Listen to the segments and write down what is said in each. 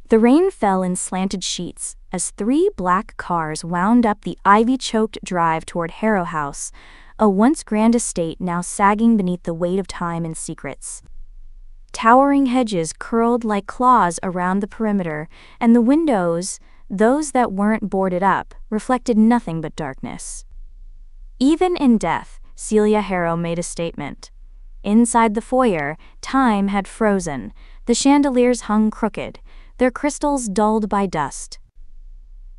The rain fell in slanted sheets as 3 black cars wound up the ivy-choked drive toward Harrow House, a once grand estate now sagging beneath the weight of time and secrets. Towering hedges curled like claws around the perimeter, and the windows, those that weren't boarded up, reflected nothing but darkness. Even in death, Celia Harrow made a statement. Inside the foyer, time had frozen. The chandeliers hung crooked, their crystals dulled by dust.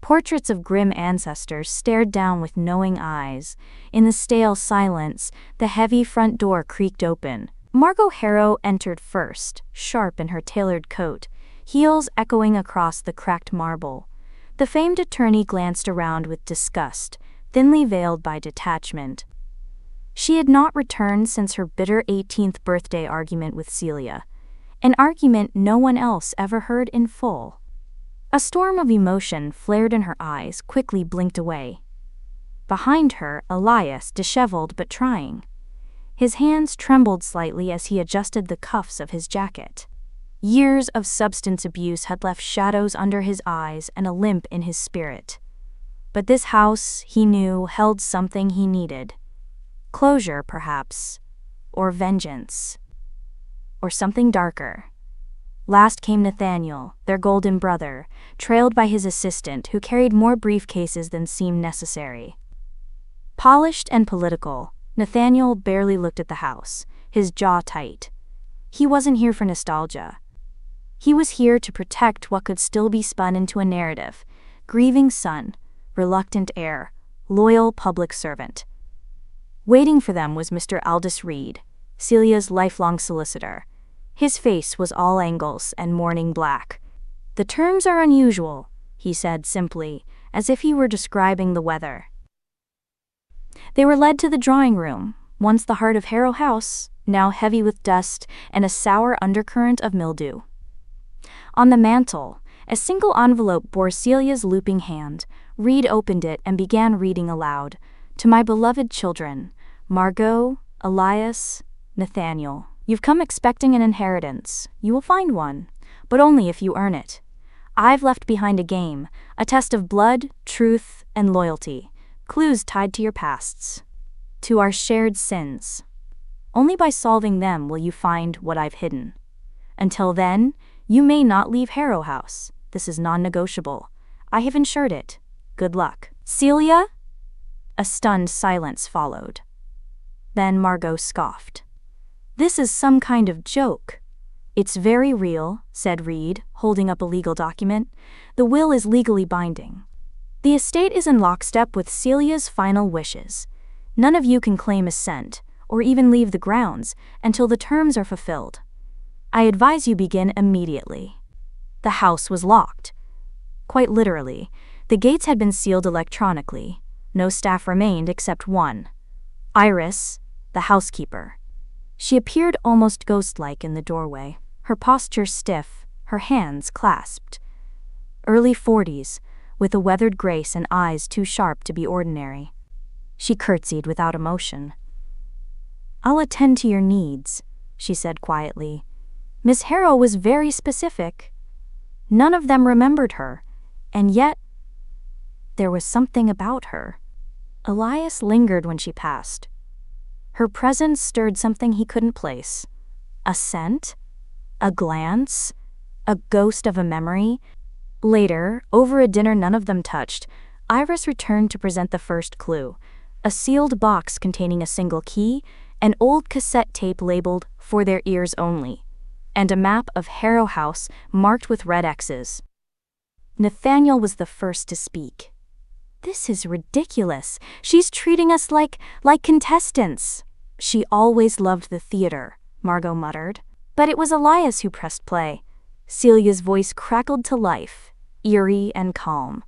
Portraits of grim ancestors stared down with knowing eyes. In the stale silence, the heavy front door creaked open. Margot Harrow entered first, sharp in her tailored coat, heels echoing across the cracked marble. The famed attorney glanced around with disgust, thinly veiled by detachment. She had not returned since her bitter 18th birthday argument with Celia, an argument no one else ever heard in full. A storm of emotion flared in her eyes, quickly blinked away. Behind her, Elias, disheveled but trying. His hands trembled slightly as he adjusted the cuffs of his jacket. Years of substance abuse had left shadows under his eyes and a limp in his spirit. But this house, he knew, held something he needed. Closure, perhaps. Or vengeance. Or something darker. Last came Nathaniel, their golden brother, trailed by his assistant who carried more briefcases than seemed necessary. Polished and political, Nathaniel barely looked at the house, his jaw tight. He wasn't here for nostalgia. He was here to protect what could still be spun into a narrative: grieving son, reluctant heir, loyal public servant. Waiting for them was Mr. Aldous Reed, Celia's lifelong solicitor. His face was all angles and mourning black. "The terms are unusual," he said simply, as if he were describing the weather. They were led to the drawing room, once the heart of Harrow House, now heavy with dust and a sour undercurrent of mildew. On the mantel, a single envelope bore Celia's looping hand. Reed opened it and began reading aloud. "To my beloved children, Margot, Elias, Nathaniel. You've come expecting an inheritance. You will find one, but only if you earn it. I've left behind a game, a test of blood, truth, and loyalty, clues tied to your pasts, to our shared sins. Only by solving them will you find what I've hidden. Until then, you may not leave Harrow House. This is non-negotiable. I have insured it. Good luck." "Celia?" A stunned silence followed. Then Margot scoffed. "This is some kind of joke." "It's very real," said Reed, holding up a legal document. "The will is legally binding. The estate is in lockstep with Celia's final wishes. None of you can claim assent, or even leave the grounds, until the terms are fulfilled. I advise you begin immediately." The house was locked. Quite literally, the gates had been sealed electronically. No staff remained except one. Iris, the housekeeper. She appeared almost ghost-like in the doorway, her posture stiff, her hands clasped. Early 40s, with a weathered grace and eyes too sharp to be ordinary. She curtsied without emotion. "I'll attend to your needs," she said quietly. Miss Harrow was very specific. None of them remembered her, and yet there was something about her. Elias lingered when she passed. Her presence stirred something he couldn't place. A scent? A glance? A ghost of a memory? Later, over a dinner none of them touched, Iris returned to present the first clue: a sealed box containing a single key, an old cassette tape labeled "For Their Ears Only," and a map of Harrow House marked with red X's. Nathaniel was the first to speak. "This is ridiculous. She's treating us like contestants." "She always loved the theater," Margot muttered. But it was Elias who pressed play. Celia's voice crackled to life, eerie and calm.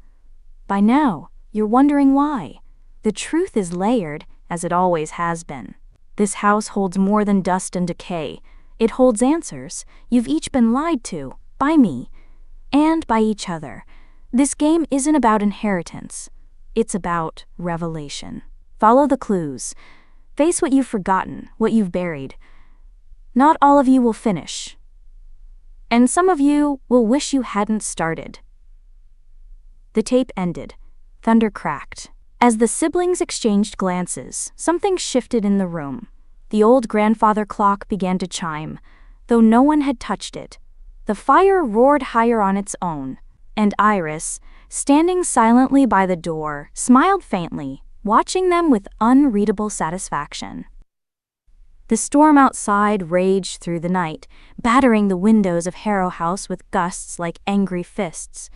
"By now, you're wondering why. The truth is layered, as it always has been. This house holds more than dust and decay. It holds answers. You've each been lied to, by me, and by each other. This game isn't about inheritance. It's about revelation. Follow the clues. Face what you've forgotten, what you've buried. Not all of you will finish." And some of you will wish you hadn't started." The tape ended. Thunder cracked. As the siblings exchanged glances, something shifted in the room. The old grandfather clock began to chime, though no one had touched it. The fire roared higher on its own, and Iris, standing silently by the door, smiled faintly, watching them with unreadable satisfaction. The storm outside raged through the night, battering the windows of Harrow House with gusts like angry fists.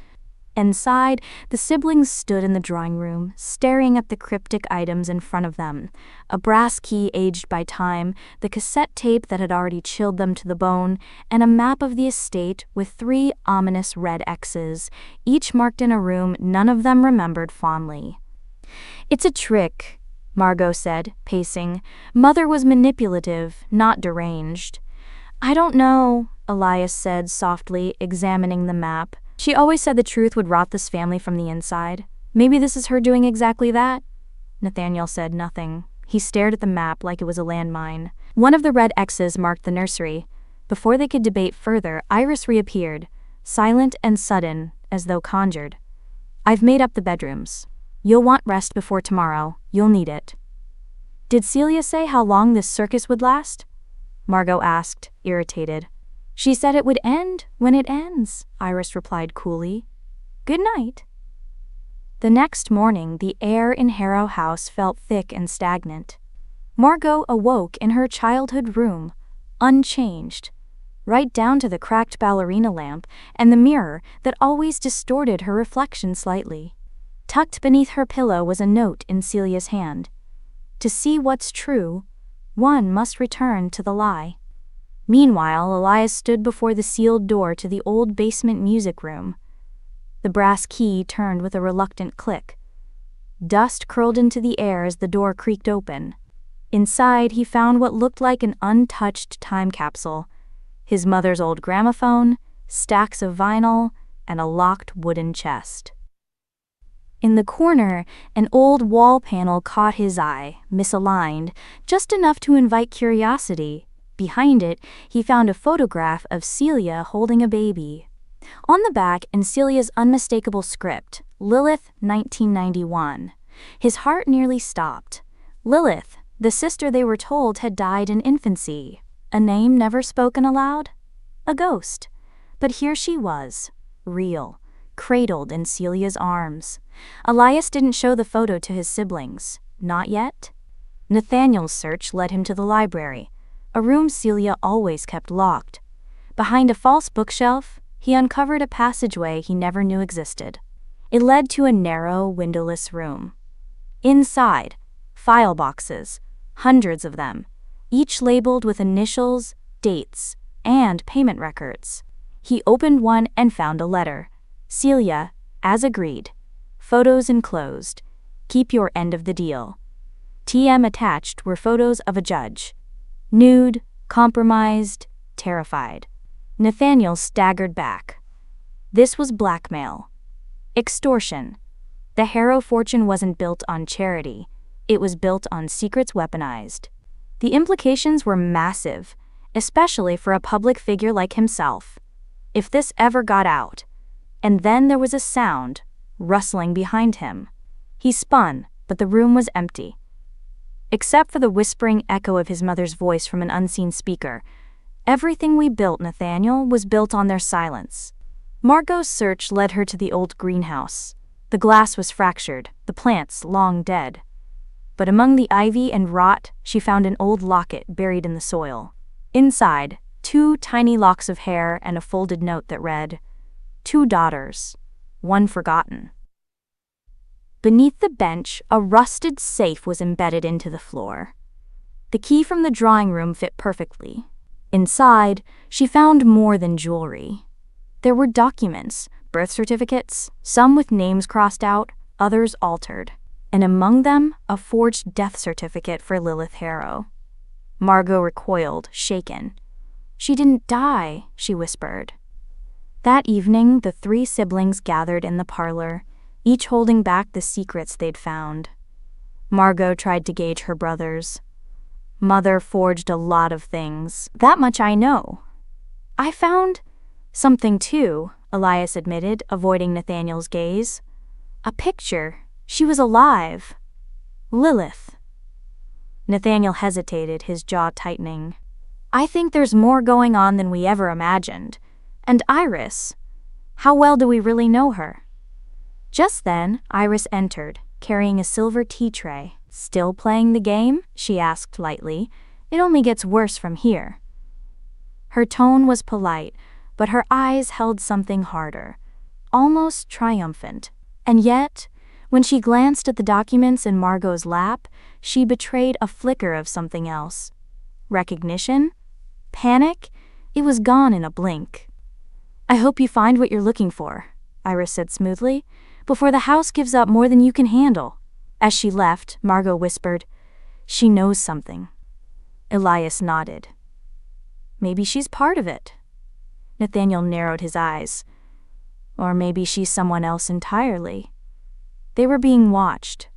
Inside, the siblings stood in the drawing room, staring at the cryptic items in front of them: a brass key aged by time, the cassette tape that had already chilled them to the bone, and a map of the estate with 3 ominous red X's, each marked in a room none of them remembered fondly. "It's a trick," Margot said, pacing. "Mother was manipulative, not deranged." "I don't know," Elias said softly, examining the map. "She always said the truth would rot this family from the inside. Maybe this is her doing exactly that?" Nathaniel said nothing. He stared at the map like it was a landmine. One of the red X's marked the nursery. Before they could debate further, Iris reappeared, silent and sudden, as though conjured. "I've made up the bedrooms. You'll want rest before tomorrow. You'll need it." "Did Celia say how long this circus would last?" Margot asked, irritated. "She said it would end when it ends," Iris replied coolly. "Good night." The next morning, the air in Harrow House felt thick and stagnant. Margot awoke in her childhood room, unchanged, right down to the cracked ballerina lamp and the mirror that always distorted her reflection slightly. Tucked beneath her pillow was a note in Celia's hand. To see what's true, one must return to the lie. Meanwhile, Elias stood before the sealed door to the old basement music room. The brass key turned with a reluctant click. Dust curled into the air as the door creaked open. Inside, he found what looked like an untouched time capsule: his mother's old gramophone, stacks of vinyl, and a locked wooden chest. In the corner, an old wall panel caught his eye, misaligned, just enough to invite curiosity. Behind it, he found a photograph of Celia holding a baby. On the back, in Celia's unmistakable script, Lilith, 1991. His heart nearly stopped. Lilith, the sister they were told had died in infancy. A name never spoken aloud? A ghost. But here she was, real, cradled in Celia's arms. Elias didn't show the photo to his siblings. Not yet. Nathaniel's search led him to the library, a room Celia always kept locked. Behind a false bookshelf, he uncovered a passageway he never knew existed. It led to a narrow, windowless room. Inside, file boxes, hundreds of them, each labeled with initials, dates, and payment records. He opened one and found a letter. "Celia, as agreed. Photos enclosed. Keep your end of the deal." TM attached were photos of a judge. Nude, compromised, terrified. Nathaniel staggered back. This was blackmail. Extortion. The Harrow fortune wasn't built on charity. It was built on secrets weaponized. The implications were massive, especially for a public figure like himself. If this ever got out. And then there was a sound, rustling behind him. He spun, but the room was empty. Except for the whispering echo of his mother's voice from an unseen speaker. "Everything we built, Nathaniel, was built on their silence." Margot's search led her to the old greenhouse. The glass was fractured, the plants long dead. But among the ivy and rot, she found an old locket buried in the soil. Inside, 2 tiny locks of hair and a folded note that read, "2 daughters, one forgotten." Beneath the bench, a rusted safe was embedded into the floor. The key from the drawing room fit perfectly. Inside, she found more than jewelry. There were documents, birth certificates, some with names crossed out, others altered, and among them, a forged death certificate for Lilith Harrow. Margot recoiled, shaken. "She didn't die," she whispered. That evening, the 3 siblings gathered in the parlor, each holding back the secrets they'd found. Margot tried to gauge her brothers. "Mother forged a lot of things. That much I know. I found Something too, Elias admitted, avoiding Nathaniel's gaze. A picture. She was alive. Lilith. Nathaniel hesitated, his jaw tightening. I think there's more going on than we ever imagined. And Iris. How well do we really know her? Just then, Iris entered, carrying a silver tea tray. Still playing the game? She asked lightly. It only gets worse from here. Her tone was polite, but her eyes held something harder, almost triumphant. And yet, when she glanced at the documents in Margot's lap, she betrayed a flicker of something else. Recognition? Panic? It was gone in a blink. I hope you find what you're looking for, Iris said smoothly, before the house gives up more than you can handle. As she left, Margot whispered, She knows something. Elias nodded. Maybe she's part of it. Nathaniel narrowed his eyes. Or maybe she's someone else entirely. They were being watched,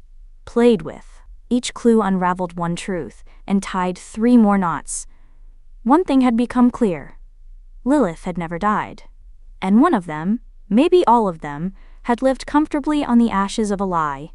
played with. Each clue unraveled one truth and tied 3 more knots. One thing had become clear. Lilith had never died. And one of them, maybe all of them, had lived comfortably on the ashes of a lie.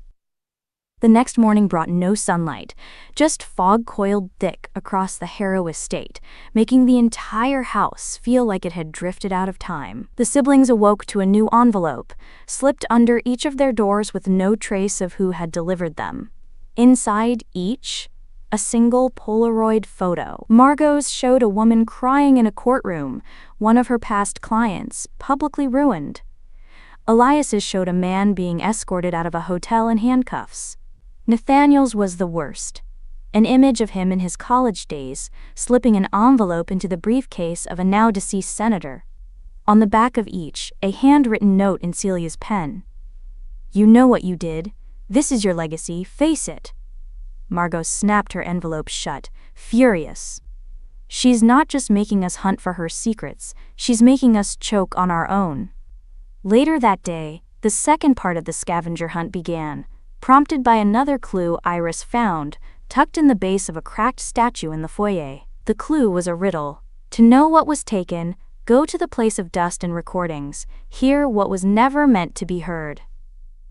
The next morning brought no sunlight, just fog coiled thick across the Harrow estate, making the entire house feel like it had drifted out of time. The siblings awoke to a new envelope, slipped under each of their doors with no trace of who had delivered them. Inside each, a single Polaroid photo. Margot's showed a woman crying in a courtroom, one of her past clients, publicly ruined. Elias's showed a man being escorted out of a hotel in handcuffs. Nathaniel's was the worst. An image of him in his college days, slipping an envelope into the briefcase of a now-deceased senator. On the back of each, a handwritten note in Celia's pen. You know what you did. This is your legacy. Face it. Margot snapped her envelope shut, furious. She's not just making us hunt for her secrets, she's making us choke on our own. Later that day, the second part of the scavenger hunt began, prompted by another clue Iris found, tucked in the base of a cracked statue in the foyer. The clue was a riddle. To know what was taken, go to the place of dust and recordings, hear what was never meant to be heard.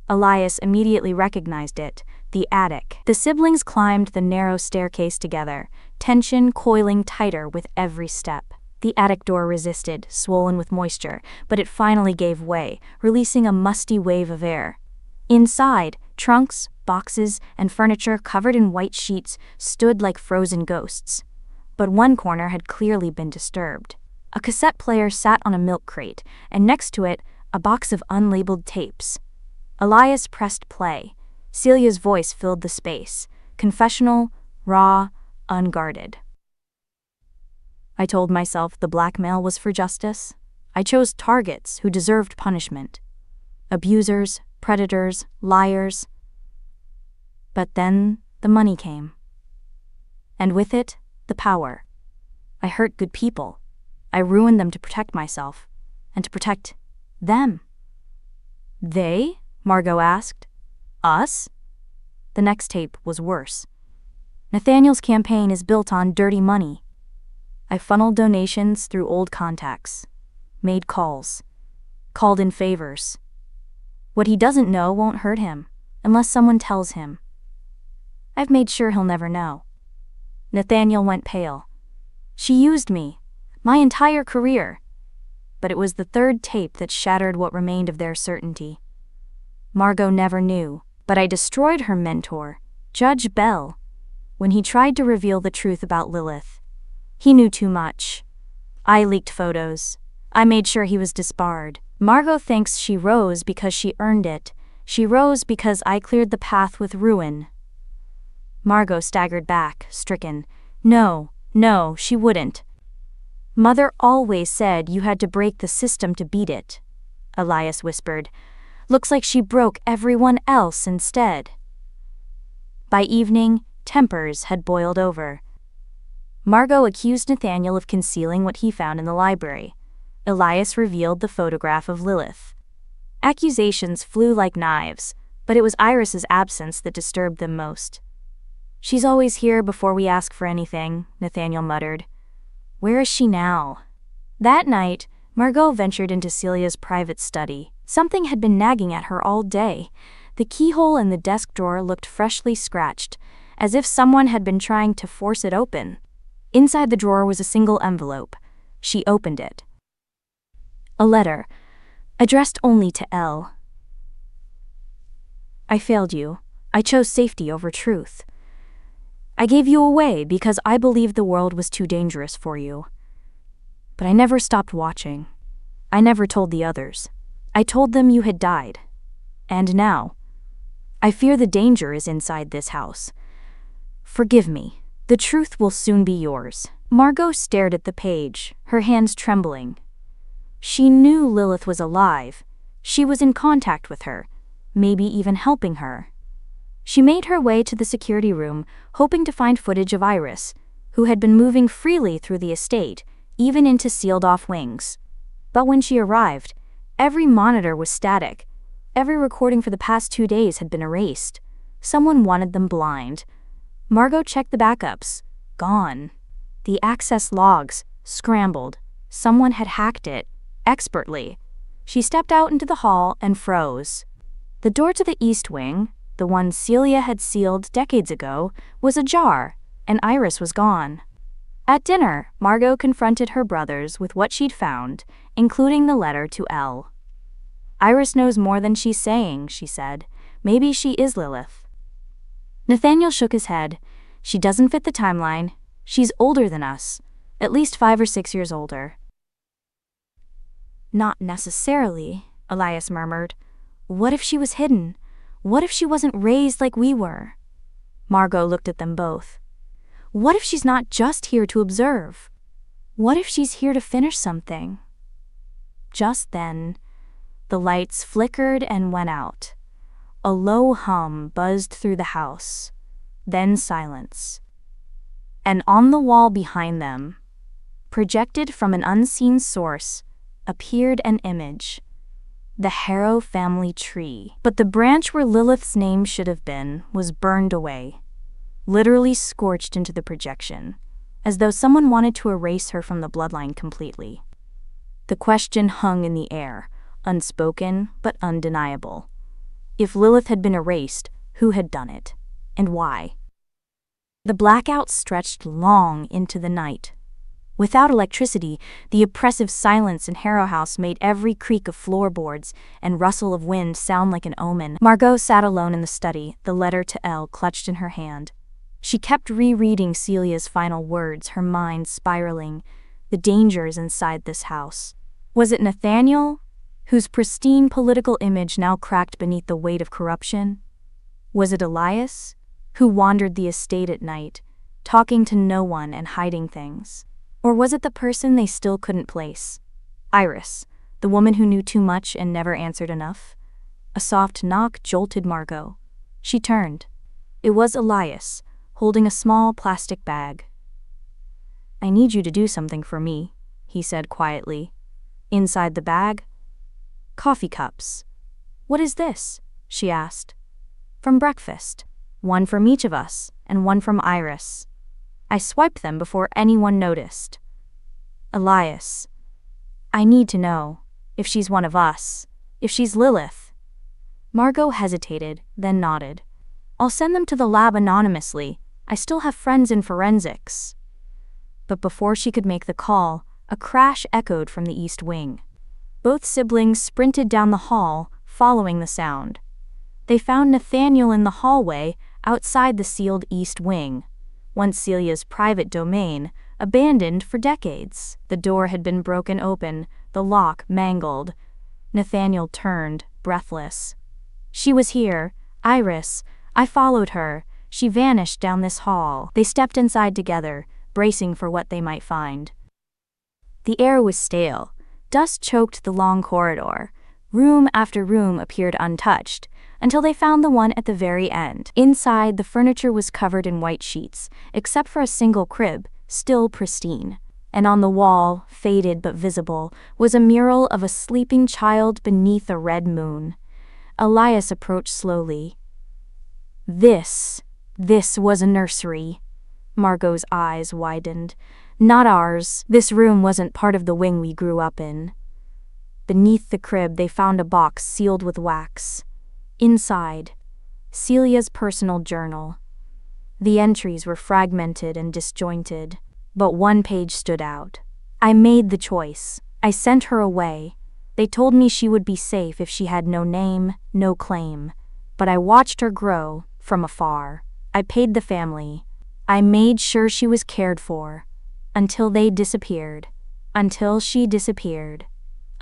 Elias immediately recognized it, the attic. The siblings climbed the narrow staircase together, tension coiling tighter with every step. The attic door resisted, swollen with moisture, but it finally gave way, releasing a musty wave of air. Inside, trunks, boxes, and furniture covered in white sheets stood like frozen ghosts. But one corner had clearly been disturbed. A cassette player sat on a milk crate, and next to it, a box of unlabeled tapes. Elias pressed play. Celia's voice filled the space, confessional, raw, unguarded. I told myself the blackmail was for justice. I chose targets who deserved punishment. Abusers, predators, liars. But then the money came. And with it, the power. I hurt good people. I ruined them to protect myself, and to protect them. They? Margot asked. Us? The next tape was worse. Nathaniel's campaign is built on dirty money. I funneled donations through old contacts, made calls, called in favors. What he doesn't know won't hurt him, unless someone tells him. I've made sure he'll never know. Nathaniel went pale. She used me, my entire career. But it was the third tape that shattered what remained of their certainty. Margot never knew, but I destroyed her mentor, Judge Bell, when he tried to reveal the truth about Lilith. He knew too much. I leaked photos. I made sure he was disbarred. Margot thinks she rose because she earned it. She rose because I cleared the path with ruin. Margot staggered back, stricken. No, she wouldn't. Mother always said you had to break the system to beat it, Elias whispered. Looks like she broke everyone else instead. By evening, tempers had boiled over. Margot accused Nathaniel of concealing what he found in the library. Elias revealed the photograph of Lilith. Accusations flew like knives, but it was Iris's absence that disturbed them most. She's always here before we ask for anything, Nathaniel muttered. Where is she now? That night, Margot ventured into Celia's private study. Something had been nagging at her all day. The keyhole in the desk drawer looked freshly scratched, as if someone had been trying to force it open. Inside the drawer was a single envelope. She opened it. A letter, addressed only to L. I failed you. I chose safety over truth. I gave you away because I believed the world was too dangerous for you. But I never stopped watching. I never told the others. I told them you had died. And now, I fear the danger is inside this house. Forgive me. The truth will soon be yours. Margot stared at the page, her hands trembling. She knew Lilith was alive. She was in contact with her, maybe even helping her. She made her way to the security room, hoping to find footage of Iris, who had been moving freely through the estate, even into sealed-off wings. But when she arrived, every monitor was static. Every recording for the past 2 days had been erased. Someone wanted them blind. Margot checked the backups. Gone. The access logs, scrambled. Someone had hacked it, expertly. She stepped out into the hall and froze. The door to the east wing, the one Celia had sealed decades ago, was ajar, and Iris was gone. At dinner, Margot confronted her brothers with what she'd found, including the letter to L. Iris knows more than she's saying, she said. Maybe she is Lilith. Nathaniel shook his head. She doesn't fit the timeline. She's older than us, at least 5 or 6 years older. Not necessarily, Elias murmured. What if she was hidden? What if she wasn't raised like we were? Margot looked at them both. What if she's not just here to observe? What if she's here to finish something? Just then, the lights flickered and went out. A low hum buzzed through the house, then silence. And on the wall behind them, projected from an unseen source, appeared an image. The Harrow family tree. But the branch where Lilith's name should have been was burned away, literally scorched into the projection, as though someone wanted to erase her from the bloodline completely. The question hung in the air, unspoken but undeniable. If Lilith had been erased, who had done it, and why? The blackout stretched long into the night. Without electricity, the oppressive silence in Harrow House made every creak of floorboards and rustle of wind sound like an omen. Margot sat alone in the study, the letter to Elle clutched in her hand. She kept rereading Celia's final words, her mind spiraling. The dangers inside this house. Was it Nathaniel, whose pristine political image now cracked beneath the weight of corruption? Was it Elias, who wandered the estate at night, talking to no one and hiding things? Or was it the person they still couldn't place? Iris, the woman who knew too much and never answered enough? A soft knock jolted Margot. She turned. It was Elias, holding a small plastic bag. I need you to do something for me, he said quietly. Inside the bag, coffee cups. What is this? She asked. From breakfast. One from each of us, and one from Iris. I swiped them before anyone noticed. Elias. I need to know, if she's one of us, if she's Lilith. Margot hesitated, then nodded. I'll send them to the lab anonymously. I still have friends in forensics. But before she could make the call, a crash echoed from the east wing. Both siblings sprinted down the hall, following the sound. They found Nathaniel in the hallway, outside the sealed east wing, once Celia's private domain, abandoned for decades. The door had been broken open, the lock mangled. Nathaniel turned, breathless. She was here, Iris. I followed her. She vanished down this hall. They stepped inside together, bracing for what they might find. The air was stale. Dust choked the long corridor. Room after room appeared untouched, until they found the one at the very end. Inside, the furniture was covered in white sheets, except for a single crib, still pristine. And on the wall, faded but visible, was a mural of a sleeping child beneath a red moon. Elias approached slowly. This was a nursery. Margot's eyes widened. Not ours. This room wasn't part of the wing we grew up in. Beneath the crib, they found a box sealed with wax. Inside, Celia's personal journal. The entries were fragmented and disjointed, but one page stood out. I made the choice. I sent her away. They told me she would be safe if she had no name, no claim. But I watched her grow from afar. I paid the family. I made sure she was cared for. Until they disappeared. Until she disappeared.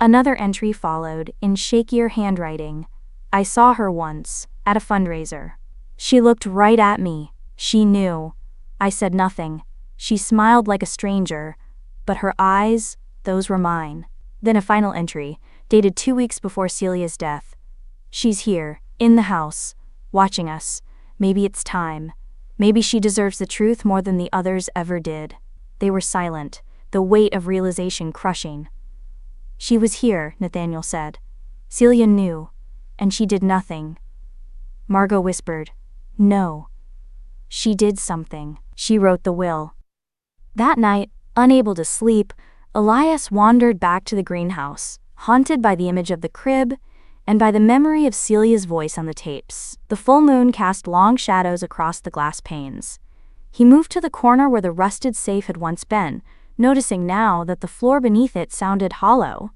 Another entry followed, in shakier handwriting. I saw her once, at a fundraiser. She looked right at me. She knew. I said nothing. She smiled like a stranger. But her eyes, those were mine. Then a final entry, dated 2 weeks before Celia's death. She's here, in the house, watching us. Maybe it's time. Maybe she deserves the truth more than the others ever did. They were silent, the weight of realization crushing. She was here, Nathaniel said. Celia knew, and she did nothing. Margot whispered, no. She did something. She wrote the will. That night, unable to sleep, Elias wandered back to the greenhouse, haunted by the image of the crib and by the memory of Celia's voice on the tapes. The full moon cast long shadows across the glass panes. He moved to the corner where the rusted safe had once been, noticing now that the floor beneath it sounded hollow.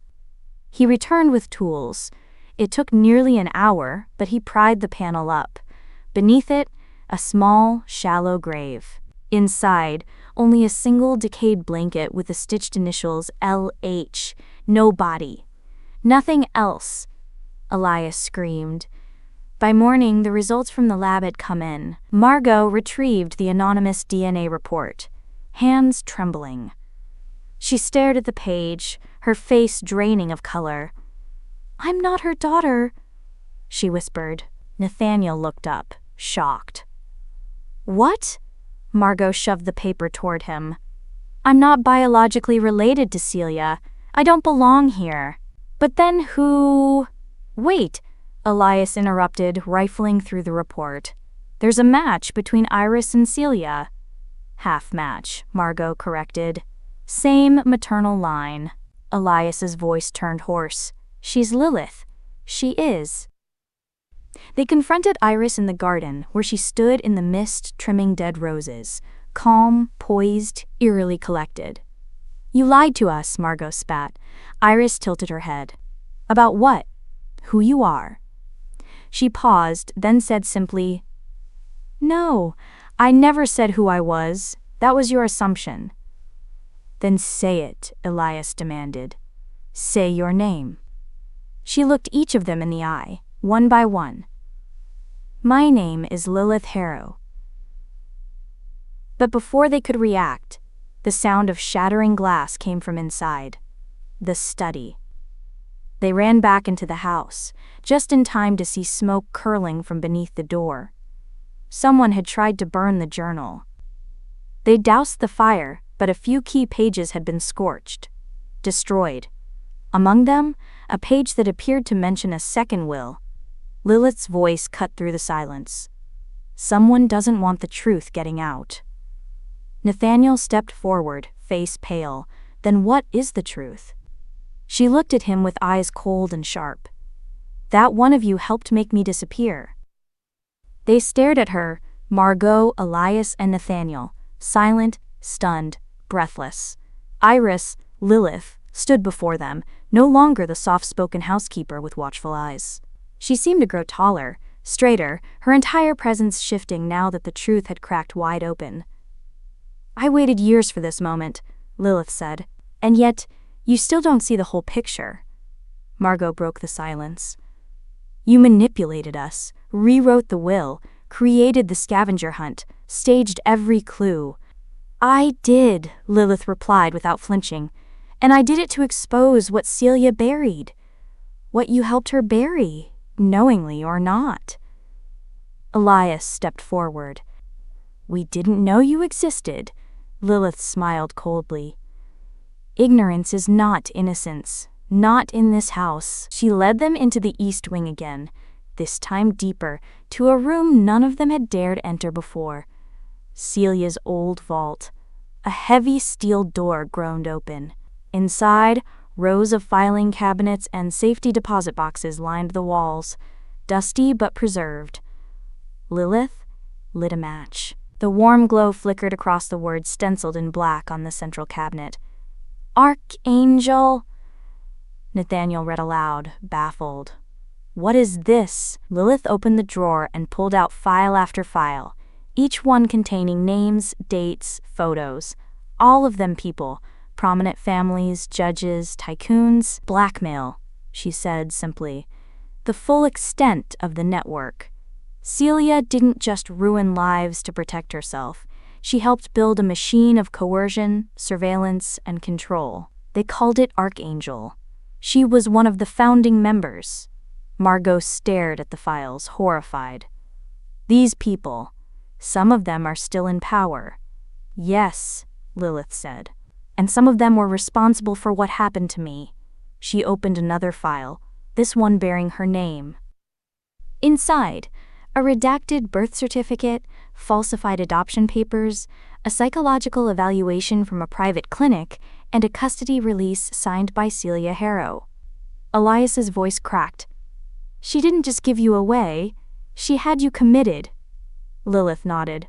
He returned with tools. It took nearly an hour, but he pried the panel up. Beneath it, a small, shallow grave. Inside, only a single decayed blanket with the stitched initials LH. No body. Nothing else. Elias screamed. By morning, the results from the lab had come in. Margot retrieved the anonymous DNA report, hands trembling. She stared at the page, her face draining of color. I'm not her daughter, she whispered. Nathaniel looked up, shocked. What? Margot shoved the paper toward him. I'm not biologically related to Celia. I don't belong here. But then who? Wait, Elias interrupted, rifling through the report. There's a match between Iris and Celia. Half match, Margot corrected. Same maternal line. Elias's voice turned hoarse. She's Lilith. She is. They confronted Iris in the garden, where she stood in the mist trimming dead roses, calm, poised, eerily collected. You lied to us, Margot spat. Iris tilted her head. About what? Who you are. She paused, then said simply, No, I never said who I was. That was your assumption. Then say it, Elias demanded. Say your name. She looked each of them in the eye, one by one. My name is Lilith Harrow. But before they could react, the sound of shattering glass came from inside. The study. They ran back into the house, just in time to see smoke curling from beneath the door. Someone had tried to burn the journal. They doused the fire, but a few key pages had been scorched, destroyed. Among them, a page that appeared to mention a second will. Lilith's voice cut through the silence. Someone doesn't want the truth getting out. Nathaniel stepped forward, face pale. Then what is the truth? She looked at him with eyes cold and sharp. That one of you helped make me disappear. They stared at her, Margot, Elias, and Nathaniel, silent, stunned, breathless. Iris, Lilith, stood before them, no longer the soft-spoken housekeeper with watchful eyes. She seemed to grow taller, straighter, her entire presence shifting now that the truth had cracked wide open. I waited years for this moment, Lilith said, and yet, you still don't see the whole picture. Margot broke the silence. You manipulated us, rewrote the will, created the scavenger hunt, staged every clue. I did, Lilith replied without flinching, and I did it to expose what Celia buried. What you helped her bury, knowingly or not. Elias stepped forward. We didn't know you existed, Lilith smiled coldly. Ignorance is not innocence, not in this house. She led them into the east wing again, this time deeper, to a room none of them had dared enter before. Celia's old vault. A heavy steel door groaned open. Inside, Rows of filing cabinets and safety deposit boxes lined the walls, dusty but preserved. Lilith lit a match. The warm glow flickered across the words stenciled in black on the central cabinet. Archangel, Nathaniel read aloud, baffled. What is this? Lilith opened the drawer and pulled out file after file, each one containing names, dates, photos, all of them people, prominent families, judges, tycoons, blackmail, she said simply. The full extent of the network. Celia didn't just ruin lives to protect herself. She helped build a machine of coercion, surveillance, and control. They called it Archangel. She was one of the founding members. Margot stared at the files, horrified. These people, some of them are still in power. Yes, Lilith said. And some of them were responsible for what happened to me. She opened another file, this one bearing her name. Inside, a redacted birth certificate, falsified adoption papers, a psychological evaluation from a private clinic, and a custody release signed by Celia Harrow. Elias's voice cracked. She didn't just give you away, she had you committed. Lilith nodded.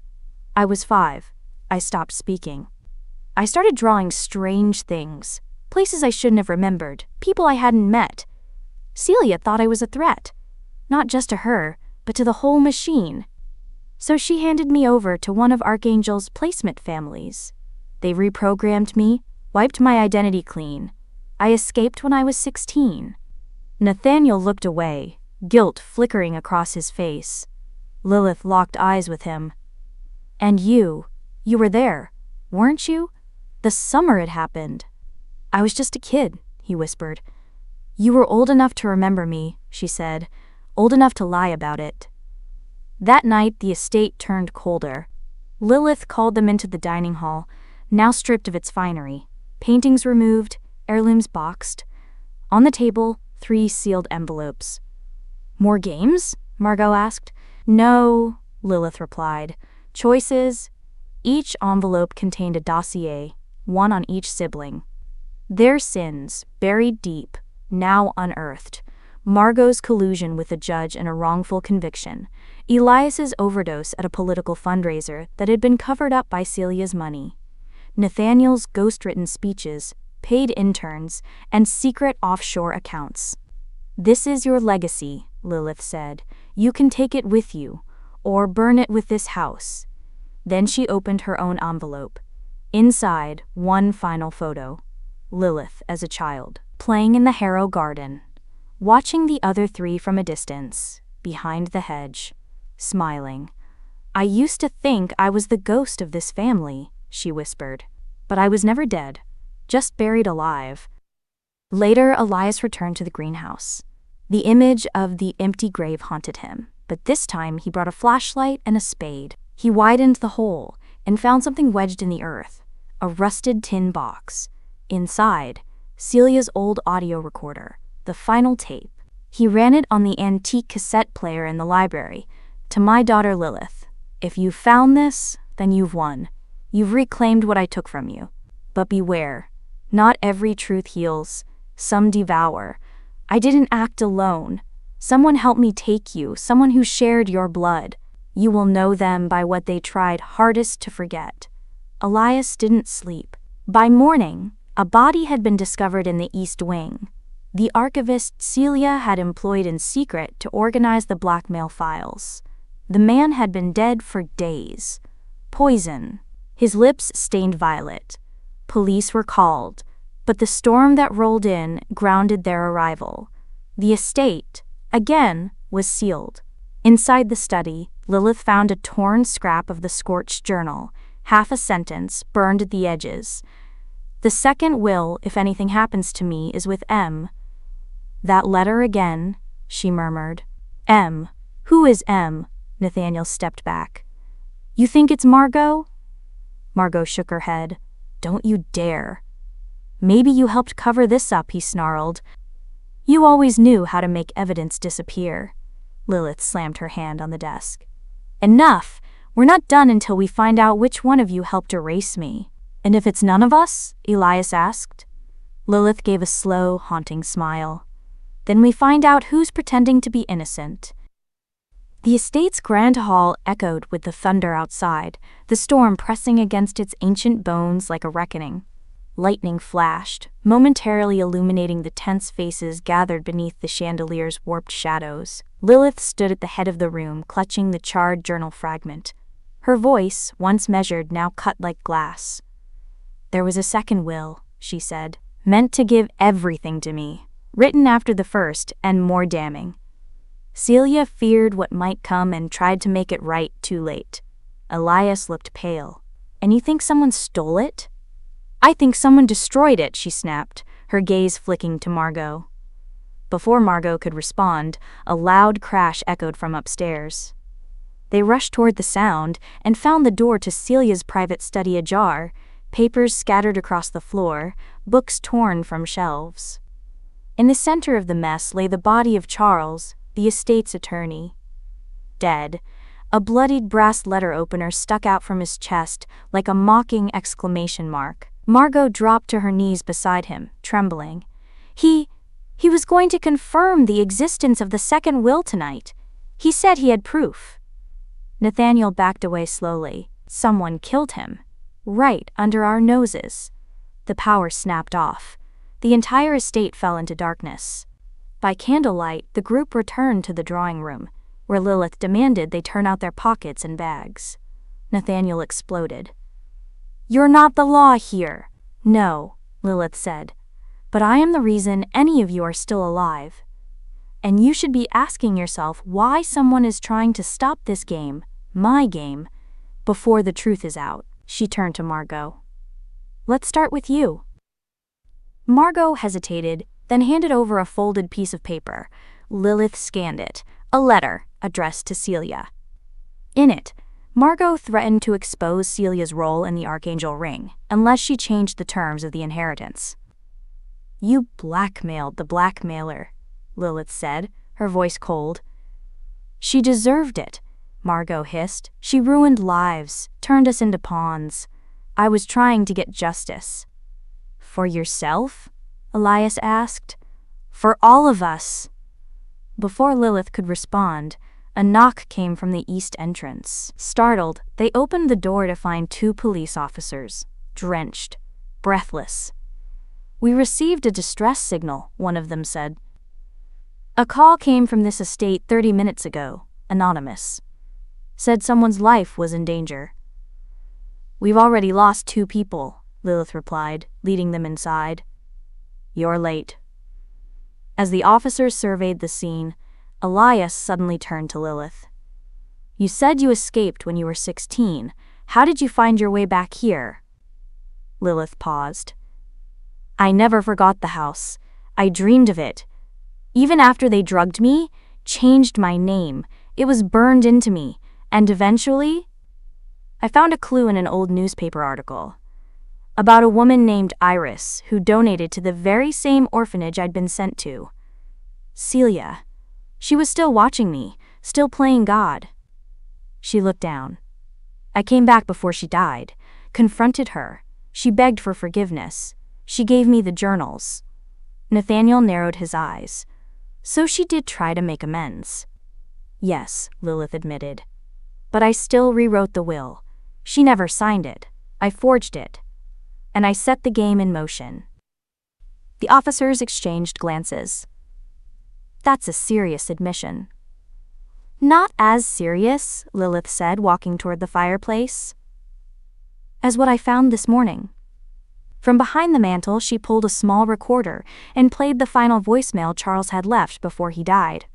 I was 5. I stopped speaking. I started drawing strange things, places I shouldn't have remembered, people I hadn't met. Celia thought I was a threat, not just to her, but to the whole machine. So she handed me over to one of Archangel's placement families. They reprogrammed me, wiped my identity clean. I escaped when I was 16. Nathaniel looked away, guilt flickering across his face. Lilith locked eyes with him. And you were there, weren't you? The summer it happened. I was just a kid, he whispered. You were old enough to remember me, she said, old enough to lie about it. That night the estate turned colder. Lilith called them into the dining hall, now stripped of its finery. Paintings removed, heirlooms boxed. On the table, 3 sealed envelopes. More games? Margot asked. No, Lilith replied. Choices. Each envelope contained a dossier, one on each sibling. Their sins, buried deep, now unearthed. Margot's collusion with a judge in a wrongful conviction. Elias's overdose at a political fundraiser that had been covered up by Celia's money. Nathaniel's ghost-written speeches, paid interns, and secret offshore accounts. This is your legacy, Lilith said. You can take it with you, or burn it with this house. Then she opened her own envelope. Inside, one final photo. Lilith as a child, playing in the Harrow garden, watching the other 3 from a distance, behind the hedge, smiling. I used to think I was the ghost of this family, she whispered. But I was never dead, just buried alive. Later, Elias returned to the greenhouse. The image of the empty grave haunted him, but this time he brought a flashlight and a spade. He widened the hole and found something wedged in the earth, a rusted tin box. Inside, Celia's old audio recorder, the final tape. He ran it on the antique cassette player in the library. To my daughter Lilith, if you found this, then you've won. You've reclaimed what I took from you. But beware, not every truth heals, some devour. I didn't act alone. Someone helped me take you, someone who shared your blood. You will know them by what they tried hardest to forget. Elias didn't sleep. By morning, a body had been discovered in the East Wing. The archivist Celia had employed in secret to organize the blackmail files. The man had been dead for days. Poison. His lips stained violet. Police were called, but the storm that rolled in grounded their arrival. The estate, again, was sealed. Inside the study, Lilith found a torn scrap of the scorched journal, half a sentence burned at the edges. The second will, if anything happens to me, is with M. That letter again, she murmured. M. Who is M? Nathaniel stepped back. You think it's Margot? Margot shook her head. Don't you dare. Maybe you helped cover this up, he snarled. You always knew how to make evidence disappear. Lilith slammed her hand on the desk. Enough! We're not done until we find out which one of you helped erase me. And if it's none of us? Elias asked. Lilith gave a slow, haunting smile. Then we find out who's pretending to be innocent. The estate's grand hall echoed with the thunder outside, the storm pressing against its ancient bones like a reckoning. Lightning flashed, momentarily illuminating the tense faces gathered beneath the chandelier's warped shadows. Lilith stood at the head of the room, clutching the charred journal fragment. Her voice, once measured, now cut like glass. "There was a second will," she said, "meant to give everything to me, written after the first and more damning. Celia feared what might come and tried to make it right too late." Elias looked pale. "And you think someone stole it?" "I think someone destroyed it," she snapped, her gaze flicking to Margot. Before Margot could respond, a loud crash echoed from upstairs. They rushed toward the sound and found the door to Celia's private study ajar, papers scattered across the floor, books torn from shelves. In the center of the mess lay the body of Charles, the estate's attorney. Dead, a bloodied brass letter opener stuck out from his chest like a mocking exclamation mark. Margot dropped to her knees beside him, trembling. He was going to confirm the existence of the second will tonight. He said he had proof." Nathaniel backed away slowly. "Someone killed him. Right under our noses." The power snapped off. The entire estate fell into darkness. By candlelight, the group returned to the drawing room, where Lilith demanded they turn out their pockets and bags. Nathaniel exploded. "You're not the law here." "No," Lilith said, "but I am the reason any of you are still alive. And you should be asking yourself why someone is trying to stop this game, my game, before the truth is out." She turned to Margot. "Let's start with you." Margot hesitated, then handed over a folded piece of paper. Lilith scanned it, a letter addressed to Celia. In it, Margot threatened to expose Celia's role in the Archangel ring, unless she changed the terms of the inheritance. "You blackmailed the blackmailer," Lilith said, her voice cold. "She deserved it," Margot hissed. "She ruined lives, turned us into pawns. I was trying to get justice." "For yourself?" Elias asked. "For all of us." Before Lilith could respond, a knock came from the east entrance. Startled, they opened the door to find 2 police officers, drenched, breathless. "We received a distress signal," one of them said. "A call came from this estate 30 minutes ago, anonymous. Said someone's life was in danger." "We've already lost 2 people," Lilith replied, leading them inside. "You're late." As the officers surveyed the scene, Elias suddenly turned to Lilith. "You said you escaped when you were 16. How did you find your way back here?" Lilith paused. "I never forgot the house. I dreamed of it. Even after they drugged me, changed my name, it was burned into me, and eventually, I found a clue in an old newspaper article about a woman named Iris who donated to the very same orphanage I'd been sent to. Celia. She was still watching me, still playing God." She looked down. "I came back before she died, confronted her. She begged for forgiveness. She gave me the journals." Nathaniel narrowed his eyes. "So she did try to make amends." "Yes," Lilith admitted. "But I still rewrote the will. She never signed it. I forged it. And I set the game in motion." The officers exchanged glances. "That's a serious admission." "Not as serious," Lilith said, walking toward the fireplace, "as what I found this morning." From behind the mantel, she pulled a small recorder and played the final voicemail Charles had left before he died.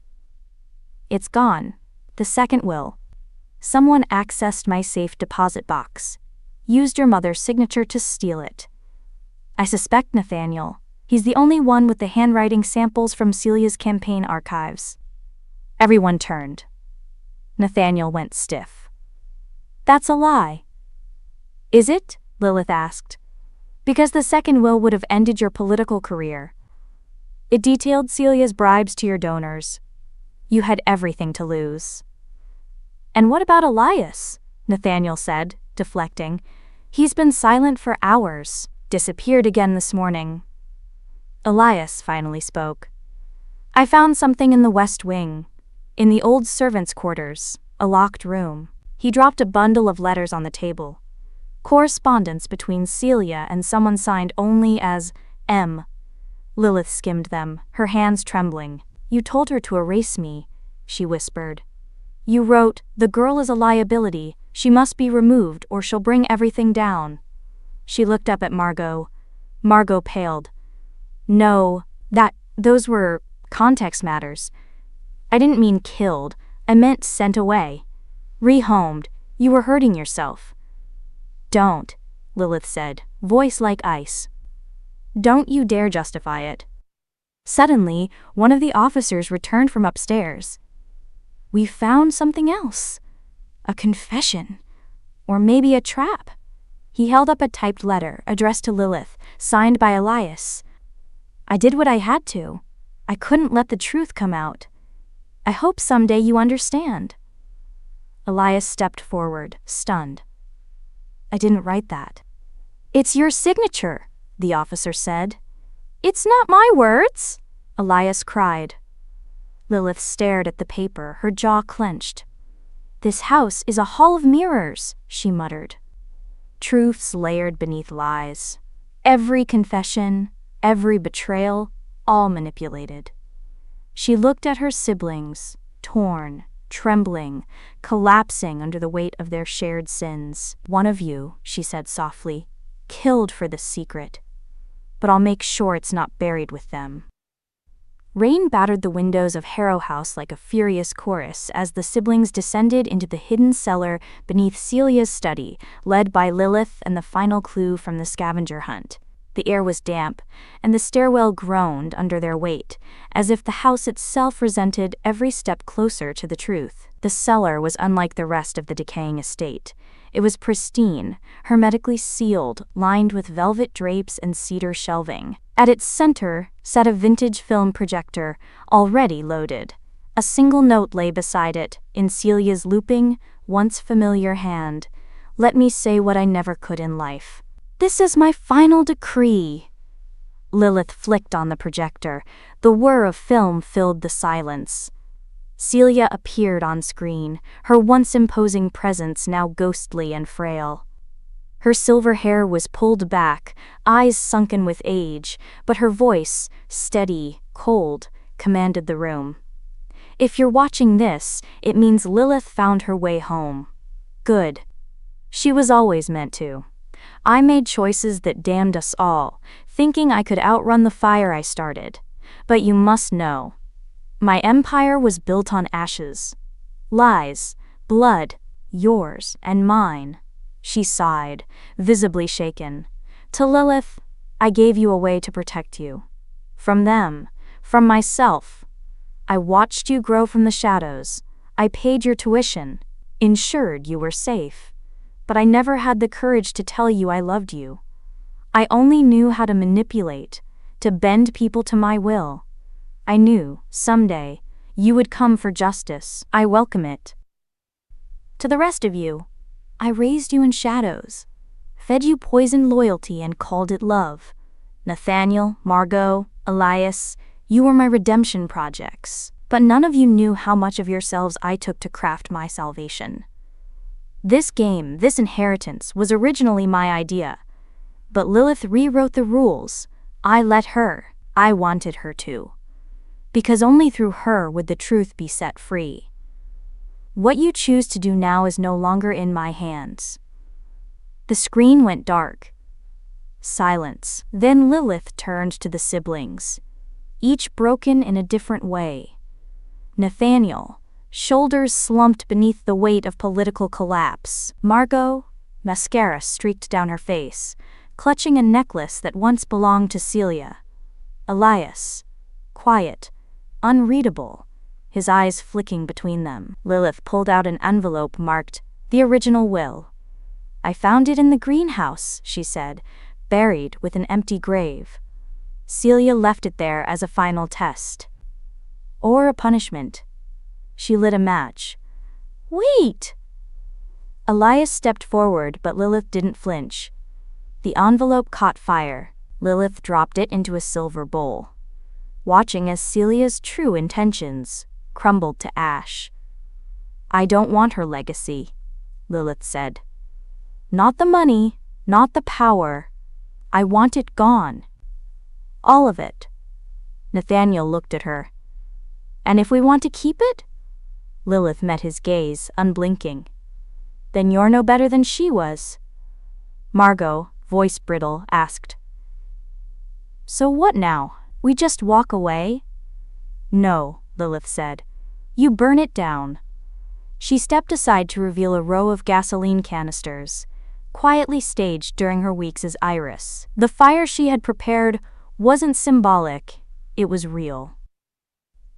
"It's gone. The second will. Someone accessed my safe deposit box. Used your mother's signature to steal it. I suspect Nathaniel. He's the only one with the handwriting samples from Celia's campaign archives." Everyone turned. Nathaniel went stiff. "That's a lie." "Is it?" Lilith asked. "Because the second will would have ended your political career. It detailed Celia's bribes to your donors. You had everything to lose." "And what about Elias?" Nathaniel said, deflecting. "He's been silent for hours, disappeared again this morning." Elias finally spoke. I found something in the West Wing. In the old servants' quarters, a locked room. He dropped a bundle of letters on the table. Correspondence between Celia and someone signed only as M. Lilith skimmed them, her hands trembling. You told her to erase me, she whispered. You wrote, the girl is a liability, she must be removed or she'll bring everything down. She looked up at Margot. Margot paled. No, those were context matters. I didn't mean killed, I meant sent away. Rehomed, you were hurting yourself. Don't, Lilith said, voice like ice. Don't you dare justify it. Suddenly, one of the officers returned from upstairs. We found something else. A confession. Or maybe a trap. He held up a typed letter addressed to Lilith, signed by Elias. I did what I had to. I couldn't let the truth come out. I hope someday you understand. Elias stepped forward, stunned. I didn't write that. It's your signature, the officer said. It's not my words, Elias cried. Lilith stared at the paper, her jaw clenched. This house is a hall of mirrors, she muttered. Truths layered beneath lies. Every confession, every betrayal, all manipulated. She looked at her siblings, torn, trembling, collapsing under the weight of their shared sins. One of you, she said softly, killed for this secret. But I'll make sure it's not buried with them. Rain battered the windows of Harrow House like a furious chorus as the siblings descended into the hidden cellar beneath Celia's study, led by Lilith and the final clue from the scavenger hunt. The air was damp, and the stairwell groaned under their weight, as if the house itself resented every step closer to the truth. The cellar was unlike the rest of the decaying estate. It was pristine, hermetically sealed, lined with velvet drapes and cedar shelving. At its center sat a vintage film projector, already loaded. A single note lay beside it, in Celia's looping, once familiar hand. Let me say what I never could in life. This is my final decree. Lilith flicked on the projector. The whir of film filled the silence. Celia appeared on screen, her once imposing presence now ghostly and frail. Her silver hair was pulled back, eyes sunken with age, but her voice, steady, cold, commanded the room. If you're watching this, it means Lilith found her way home. Good. She was always meant to. I made choices that damned us all, thinking I could outrun the fire I started. But you must know. My empire was built on ashes. Lies, blood, yours and mine. She sighed, visibly shaken. To Lilith, I gave you away to protect you. From them, from myself. I watched you grow from the shadows. I paid your tuition, ensured you were safe. But I never had the courage to tell you I loved you. I only knew how to manipulate, to bend people to my will. I knew, someday, you would come for justice. I welcome it. To the rest of you, I raised you in shadows, fed you poisoned loyalty and called it love. Nathaniel, Margot, Elias, you were my redemption projects, but none of you knew how much of yourselves I took to craft my salvation. This game, this inheritance, was originally my idea, but Lilith rewrote the rules. I let her. I wanted her to. Because only through her would the truth be set free. What you choose to do now is no longer in my hands. The screen went dark. Silence. Then Lilith turned to the siblings, each broken in a different way. Nathaniel, shoulders slumped beneath the weight of political collapse. Margot, mascara streaked down her face, clutching a necklace that once belonged to Celia. Elias, quiet, unreadable, his eyes flicking between them. Lilith pulled out an envelope marked, "The Original Will." I found it in the greenhouse, she said, buried with an empty grave. Celia left it there as a final test. Or a punishment. She lit a match. Wait! Elias stepped forward, but Lilith didn't flinch. The envelope caught fire. Lilith dropped it into a silver bowl, watching as Celia's true intentions crumbled to ash. "I don't want her legacy," Lilith said. "Not the money, not the power. I want it gone. All of it." Nathaniel looked at her. "And if we want to keep it?" Lilith met his gaze, unblinking. "Then you're no better than she was." Margot, voice brittle, asked, "So what now? We just walk away?" "No," Lilith said. "You burn it down." She stepped aside to reveal a row of gasoline canisters, quietly staged during her weeks as Iris. The fire she had prepared wasn't symbolic, it was real.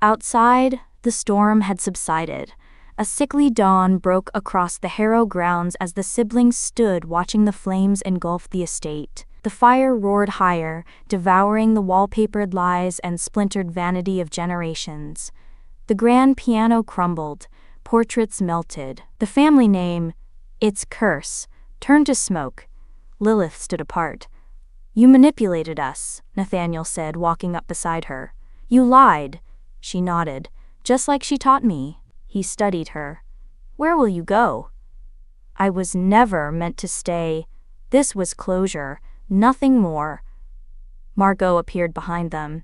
Outside, the storm had subsided. A sickly dawn broke across the Harrow grounds as the siblings stood watching the flames engulf the estate. The fire roared higher, devouring the wallpapered lies and splintered vanity of generations. The grand piano crumbled, portraits melted. The family name, its curse, turned to smoke. Lilith stood apart. "You manipulated us," Nathaniel said, walking up beside her. "You lied." She nodded. "Just like she taught me." He studied her. "Where will you go?" "I was never meant to stay. This was closure, nothing more." Margot appeared behind them.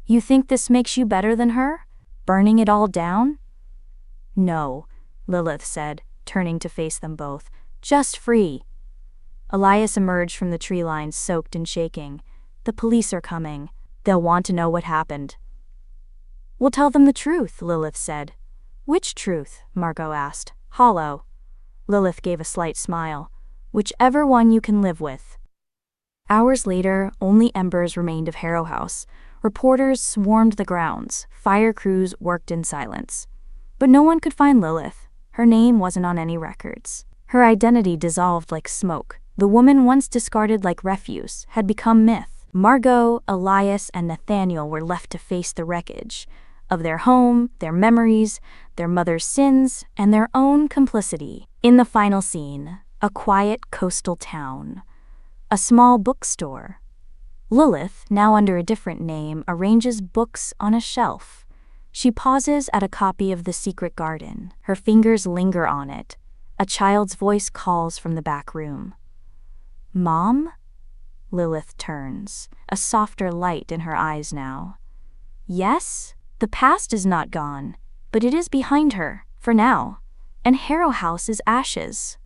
"You think this makes you better than her? Burning it all down?" "No," Lilith said, turning to face them both. "Just free." Elias emerged from the tree line, soaked and shaking. "The police are coming. They'll want to know what happened." "We'll tell them the truth," Lilith said. "Which truth?" Margot asked. "Hollow." Lilith gave a slight smile. "Whichever one you can live with." Hours later, only embers remained of Harrow House. Reporters swarmed the grounds. Fire crews worked in silence. But no one could find Lilith. Her name wasn't on any records. Her identity dissolved like smoke. The woman once discarded like refuse had become myth. Margot, Elias, and Nathaniel were left to face the wreckage of their home, their memories, their mother's sins, and their own complicity. In the final scene, a quiet coastal town. A small bookstore. Lilith, now under a different name, arranges books on a shelf. She pauses at a copy of The Secret Garden. Her fingers linger on it. A child's voice calls from the back room. "Mom?" Lilith turns, a softer light in her eyes now. "Yes?" The past is not gone, but it is behind her, for now, and Harrow House is ashes.